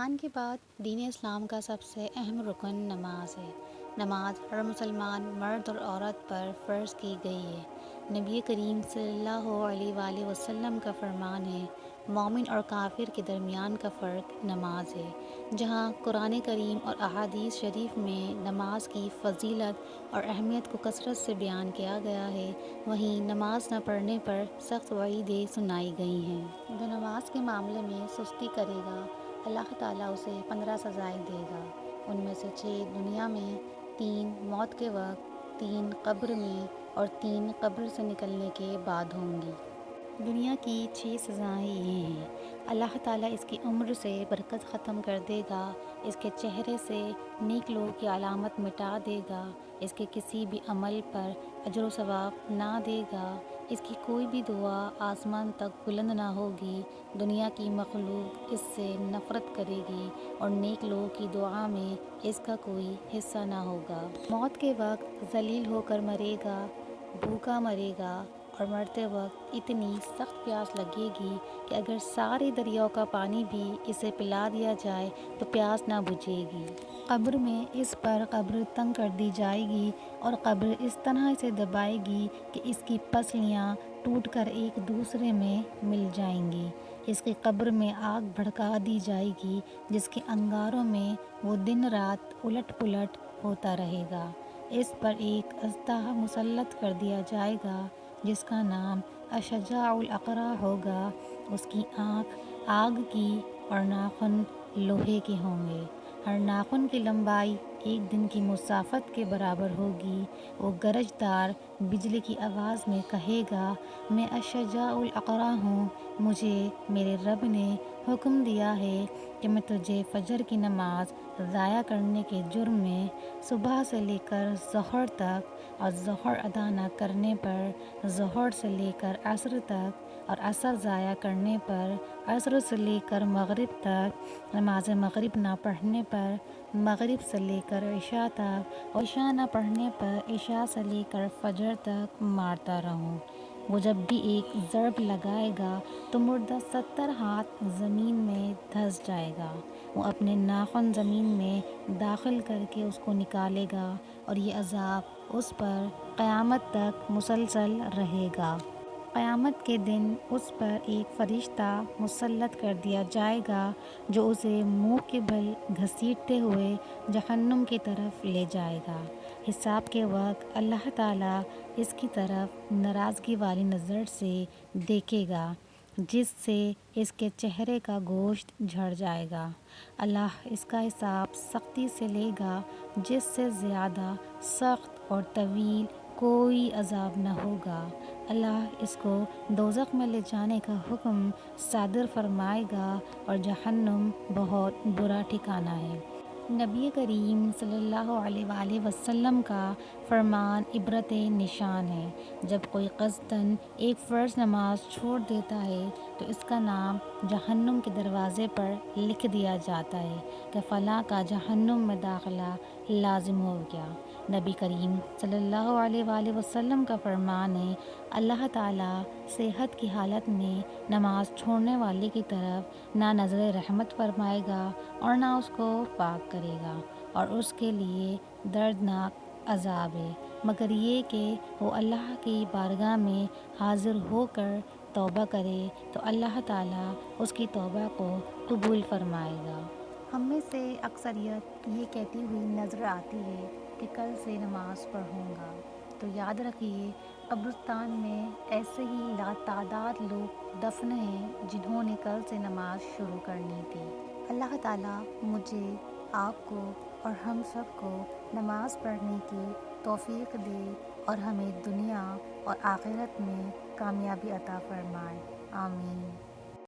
اذان کے بعد دین اسلام کا سب سے اہم رکن نماز ہے۔ نماز ہر مسلمان مرد اور عورت پر فرض کی گئی ہے۔ نبی کریم صلی اللہ علیہ وآلہ وسلم کا فرمان ہے، مومن اور کافر کے درمیان کا فرق نماز ہے۔ جہاں قرآن کریم اور احادیث شریف میں نماز کی فضیلت اور اہمیت کو کثرت سے بیان کیا گیا ہے، وہیں نماز نہ پڑھنے پر سخت وعیدیں سنائی گئی ہیں۔ جو نماز کے معاملے میں سستی کرے گا، اللہ تعالیٰ اسے 15 سزائیں دے گا۔ ان میں سے 6 دنیا میں، 3 موت کے وقت، 3 قبر میں اور 3 قبر سے نکلنے کے بعد ہوں گی۔ دنیا کی 6 سزائیں یہ ہیں: اللہ تعالیٰ اس کی عمر سے برکت ختم کر دے گا، اس کے چہرے سے نیک لوگوں کی علامت مٹا دے گا، اس کے کسی بھی عمل پر اجر و ثواب نہ دے گا، اس کی کوئی بھی دعا آسمان تک بلند نہ ہوگی، دنیا کی مخلوق اس سے نفرت کرے گی اور نیک لوگوں کی دعا میں اس کا کوئی حصہ نہ ہوگا۔ موت کے وقت ذلیل ہو کر مرے گا، بھوکا مرے گا اور مرتے وقت اتنی سخت پیاس لگے گی کہ اگر سارے دریاؤں کا پانی بھی اسے پلا دیا جائے تو پیاس نہ بجھے گی۔ قبر میں اس پر قبر تنگ کر دی جائے گی اور قبر اس طرح اسے دبائے گی کہ اس کی پسلیاں ٹوٹ کر ایک دوسرے میں مل جائیں گی۔ اس کی قبر میں آگ بھڑکا دی جائے گی جس کے انگاروں میں وہ دن رات الٹ پلٹ ہوتا رہے گا۔ اس پر ایک اژدہا مسلط کر دیا جائے گا جس کا نام اشجاع الاقرا ہوگا۔ اس کی آنکھ آگ کی اور ناخن لوہے کے ہوں گے۔ ہر ناخن کی لمبائی ایک دن کی مسافت کے برابر ہوگی۔ وہ گرج دار بجلی کی آواز میں کہے گا، میں اشجاع الاقرا ہوں، مجھے میرے رب نے حکم دیا ہے کہ میں تجھے فجر کی نماز ضائع کرنے کے جرم میں صبح سے لے کر ظہر تک اور ظہر ادا نہ کرنے پر ظہر سے لے کر عصر تک اور عصر ضائع کرنے پر عصر سے لے کر مغرب تک، نماز مغرب نہ پڑھنے پر مغرب سے لے کر عشاء تک اور عشاء نہ پڑھنے پر عشاء سے لے کر فجر تک مارتا رہوں۔ وہ جب بھی ایک ضرب لگائے گا تو مردہ 70 ہاتھ زمین میں دھنس جائے گا۔ وہ اپنے ناخن زمین میں داخل کر کے اس کو نکالے گا اور یہ عذاب اس پر قیامت تک مسلسل رہے گا۔ قیامت کے دن اس پر ایک فرشتہ مسلط کر دیا جائے گا جو اسے منہ کے بل گھسیٹتے ہوئے جہنم کی طرف لے جائے گا۔ حساب کے وقت اللہ تعالیٰ اس کی طرف ناراضگی والی نظر سے دیکھے گا جس سے اس کے چہرے کا گوشت جھڑ جائے گا۔ اللہ اس کا حساب سختی سے لے گا جس سے زیادہ سخت اور طویل کوئی عذاب نہ ہوگا۔ اللہ اس کو دوزخ میں لے جانے کا حکم صادر فرمائے گا اور جہنم بہت برا ٹھکانہ ہے۔ نبی کریم صلی اللہ علیہ وآلہ وسلم کا فرمان عبرت نشان ہے۔ جب کوئی قصداً ایک فرض نماز چھوڑ دیتا ہے تو اس کا نام جہنم کے دروازے پر لکھ دیا جاتا ہے کہ فلاں کا جہنم میں داخلہ لازم ہو گیا۔ نبی کریم صلی اللہ علیہ وآلہ وسلم کا فرمان ہے، اللہ تعالیٰ صحت کی حالت میں نماز چھوڑنے والے کی طرف نہ نظر رحمت فرمائے گا اور نہ اس کو پاک کرے گا، اور اس کے لیے دردناک عذاب ہے، مگر یہ کہ وہ اللہ کی بارگاہ میں حاضر ہو کر توبہ کرے تو اللہ تعالیٰ اس کی توبہ کو قبول فرمائے گا۔ ہم میں سے اکثریت یہ کہتی ہوئی نظر آتی ہے کہ کل سے نماز پڑھوں گا، تو یاد رکھیے قبرستان میں ایسے ہی لاتعداد لوگ دفن ہیں جنہوں نے کل سے نماز شروع کرنی تھی۔ اللہ تعالیٰ مجھے، آپ کو اور ہم سب کو نماز پڑھنے کی توفیق دے اور ہمیں دنیا اور آخرت میں کامیابی عطا فرمائے، آمین۔